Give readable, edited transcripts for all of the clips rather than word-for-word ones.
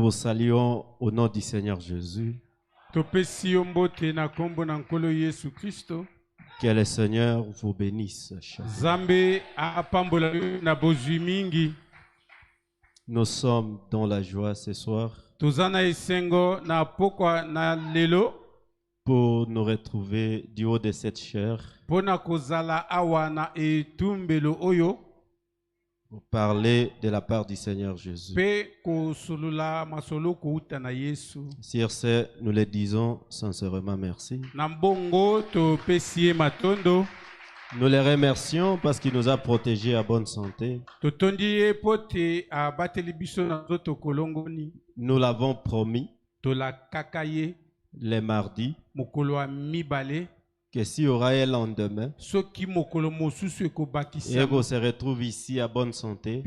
vous saluons au nom du Seigneur Jésus. Que le Seigneur vous bénisse. Nous sommes dans la joie ce soir pour nous retrouver du haut de cette chair, pour parler de la part du Seigneur Jésus. Sur ce, nous le disons sincèrement merci. Nous les remercions parce qu'il nous a protégés à bonne santé. Nous l'avons promis les mardis que s'il y aura un lendemain et qu'on se retrouve ici à bonne santé,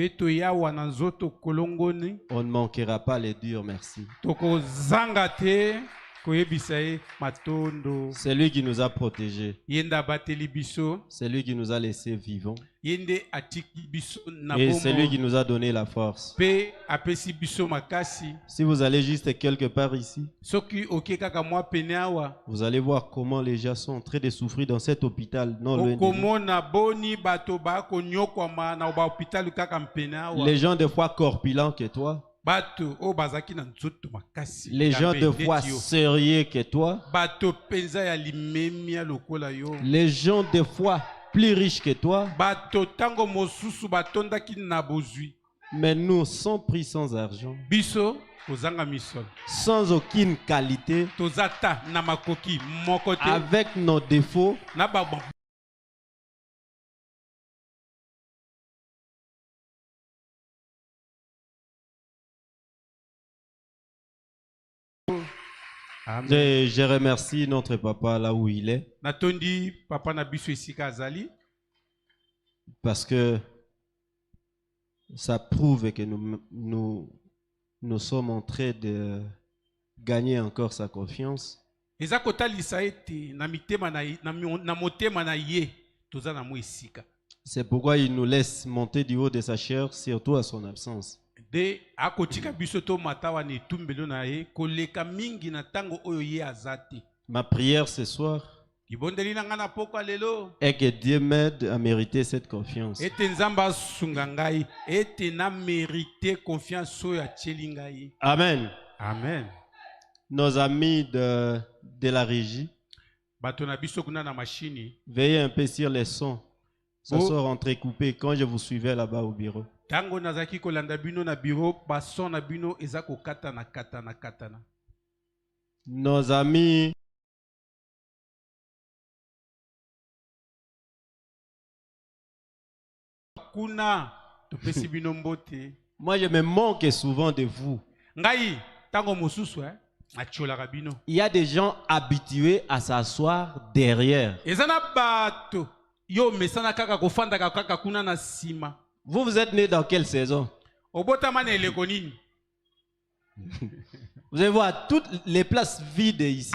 on ne manquera pas les durs merci. C'est lui qui nous a protégés. C'est lui qui nous a laissés vivants. Et c'est lui qui nous a donné la force. Si vous allez juste quelque part ici, vous allez voir comment les gens sont en train de souffrir dans cet hôpital. Non loin de nous. Les gens des fois corpulents que toi. Les gens de fois sérieux que toi. Les gens de fois plus riches que toi. Mais nous sans prix, sans argent, sans aucune qualité, avec nos défauts, je remercie notre papa là où il est. Parce que ça prouve que nous sommes en train de gagner encore sa confiance. C'est pourquoi il nous laisse monter du haut de sa chair, surtout à son absence. Ma prière ce soir est que Dieu m'aide à mériter cette confiance. Amen. Amen. Nos amis de la régie, veillez un peu sur les sons. Ça sort entrecoupé quand je vous suivais là-bas au bureau. Nos amis moi je me manque souvent de vous. Il y a des gens habitués à s'asseoir derrière. Vous êtes né dans quelle saison? Vous allez voir toutes les places vides ici.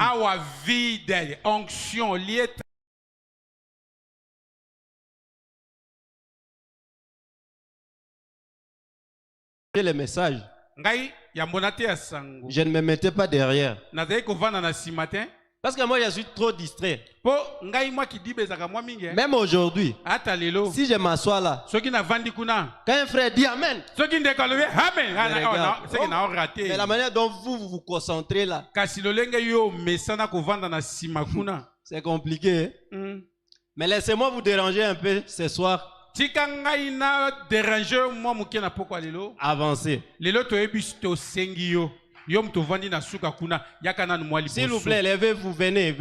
Les messages. Je ne me mettais pas derrière. Parce que moi je suis trop distrait. Même aujourd'hui, si je m'assois là, quand un frère dit Amen, mais la manière dont vous vous concentrez là, c'est compliqué. Mais laissez-moi vous déranger un peu ce soir. Avancez. S'il vous plaît, levez-vous, venez.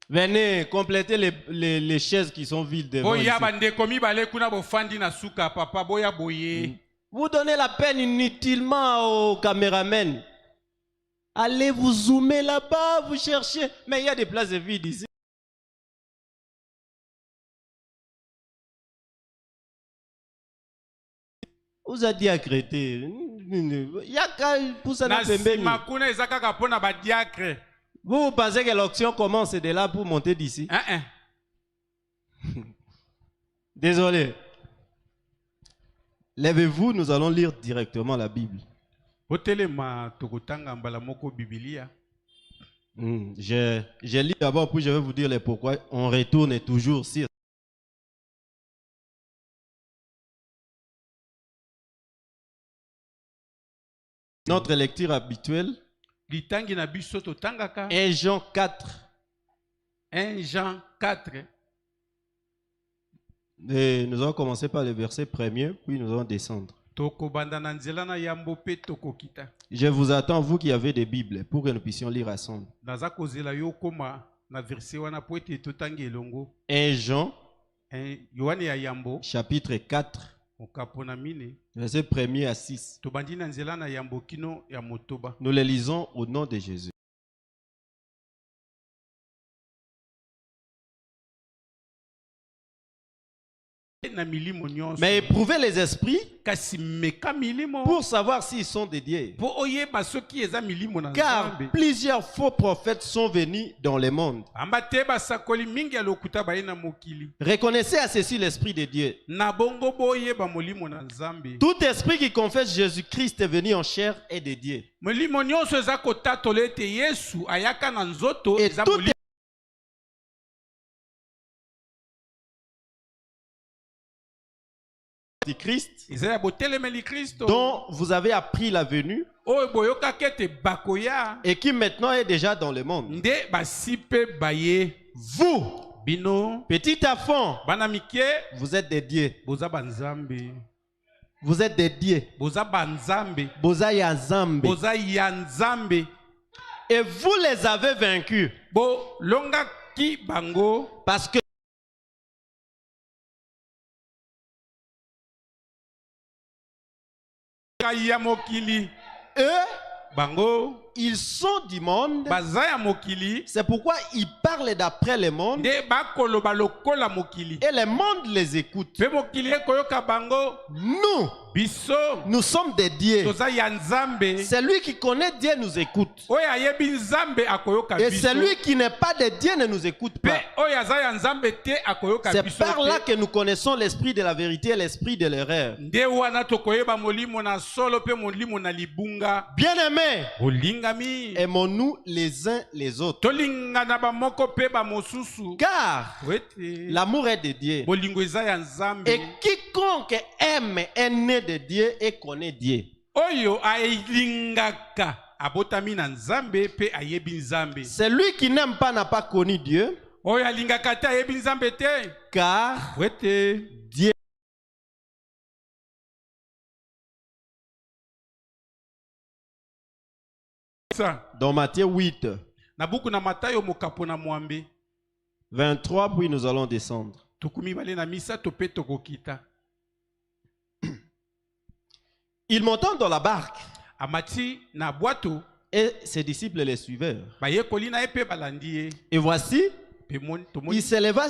Venez compléter les chaises qui sont vides devant ici. Vous donnez la peine inutilement aux caméramens. Allez vous zoomer là-bas, vous cherchez. Mais il y a des places vides ici. Vous a diacrété. Il y a qu'à pour ça. Vous pensez que l'auction commence de là pour monter d'ici? Désolé. Lèvez-vous, nous allons lire directement la Bible. J'ai lu d'abord, puis je vais vous dire les pourquoi. On retourne toujours sur. Notre lecture habituelle. 1 Jean 4. 1 Jean 4. Et nous allons commencer par le verset premier, puis nous allons descendre. Je vous attends, vous qui avez des Bibles, pour que nous puissions lire ensemble. 1 Jean, chapitre 4, verset 1er à 6. Nous les lisons au nom de Jésus. Mais éprouvez les esprits pour savoir s'ils sont dédiés. Car plusieurs faux prophètes sont venus dans le monde. Reconnaissez à ceci l'esprit de Dieu. Tout esprit qui confesse Jésus-Christ est venu en chair est de Dieu. Et tout Christ dont vous avez appris la venue et qui maintenant est déjà dans le monde. Vous, petit enfant, vous êtes dédiés. Vous êtes dédiés. Et vous les avez vaincus. Parce que eux, ils sont du monde. C'est pourquoi ils parlent d'après le monde. Et le monde les écoute. Nous sommes dédiés. Celui qui connaît Dieu nous écoute. Et celui qui n'est pas de Dieu ne nous écoute pas. C'est par là que nous connaissons l'esprit de la vérité et l'esprit de l'erreur. Bien-aimés, aimons-nous les uns les autres. Car l'amour est de Dieu. Et quiconque aime est né de Dieu et connaît Dieu. Celui qui n'aime pas n'a pas connu Dieu. Car Dieu. Dans Matthieu 8, 23, puis nous allons descendre. Il montant dans la barque et ses disciples les suivèrent. Et voici, il s'éleva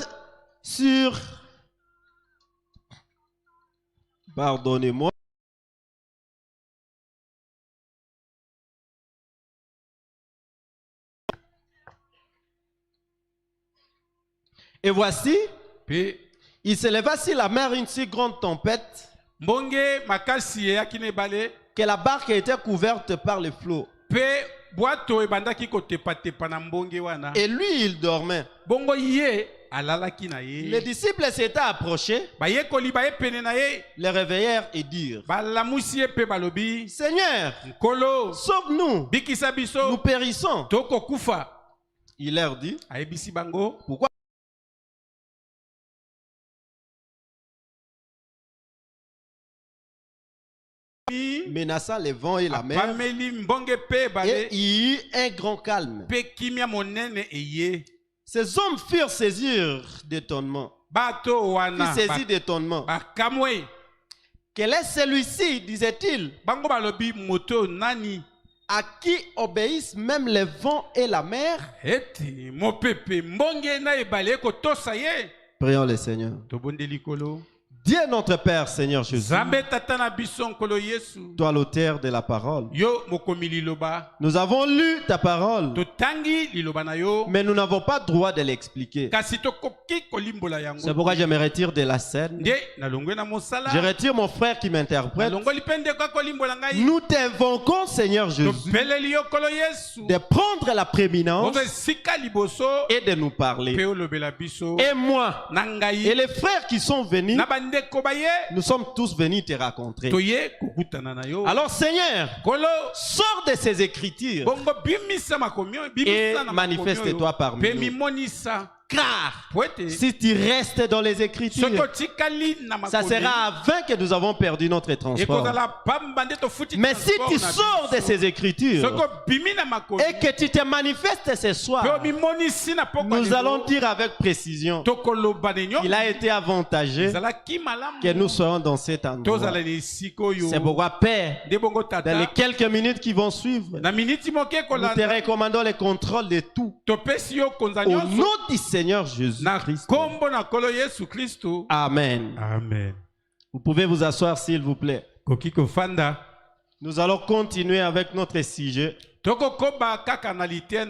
sur... Pardonnez-moi. Et voici, il s'éleva sur la mer une si grande tempête que la barque était couverte par les flots. Et lui, il dormait. Les disciples s'étaient approchés, les réveillèrent et dirent: Seigneur, sauve-nous, nous périssons. Il leur dit: pourquoi menaçant les vents et la mer, et il y eut un grand calme. Ces hommes furent saisis d'étonnement. Quel est celui-ci, disait-il, à qui obéissent même les vents et la mer? Prions le Seigneur. Dieu notre Père, Seigneur Jésus, Nzambe tata na biso nkolo Yesu. toi l'auteur de la parole. Yo mokomi liloba. Nous avons lu ta parole, Totangi liloba na yo. mais nous n'avons pas droit de l'expliquer. Kasi tokoki kolimbola yango. C'est pourquoi je me retire de la scène. Nde nalongwe na mosala. Je retire mon frère qui m'interprète. Nalongoli pende kwa kolimbola ngai. Nous t'invoquons, Seigneur Jésus, Topeleli yo nkolo Yesu. de prendre la prééminence Ozo sika liboso. et de nous parler. Pe olobela biso. Et moi, Na ngai. et les frères qui sont venus, Na bandeko baye. nous sommes tous venus te rencontrer. Toye kokutana na yo. Alors Seigneur, Kolo. sors de ces écritures Bongo bimisa makomio. et Bimisa na manifeste-toi parmi Pe nous. mimonisa. Car Poete. si tu restes dans les écritures, Soto tikali na ça makomio. sera avant que nous avons perdu notre transport. Ekozala pamba nde tofuti Mais si transport tu na sors de biso. ces écritures Soko bimi na makomio. et que tu te manifestes ce Pe soir, mimonisi na pokwa nous lelo. allons dire avec précision Tokoloba ne nyo. qu'il a été avantagé Ezalaki malamu. que nous soyons dans cet endroit. Tozala ni siko yo. C'est pourquoi, Père, Nde bongo dans les tata. quelques minutes qui vont suivre, Na miniti moke nous te kolanda. recommandons le contrôle de tout. Topesi yo konza Au nyonso. nom du Seigneur Jésus Na Christ. kombo na kolo Yesu Kristo. Amen. Amen. Vous pouvez vous asseoir s'il vous plaît. Koki kofanda. Nous allons continuer avec notre sujet. Toko koba kaka na litien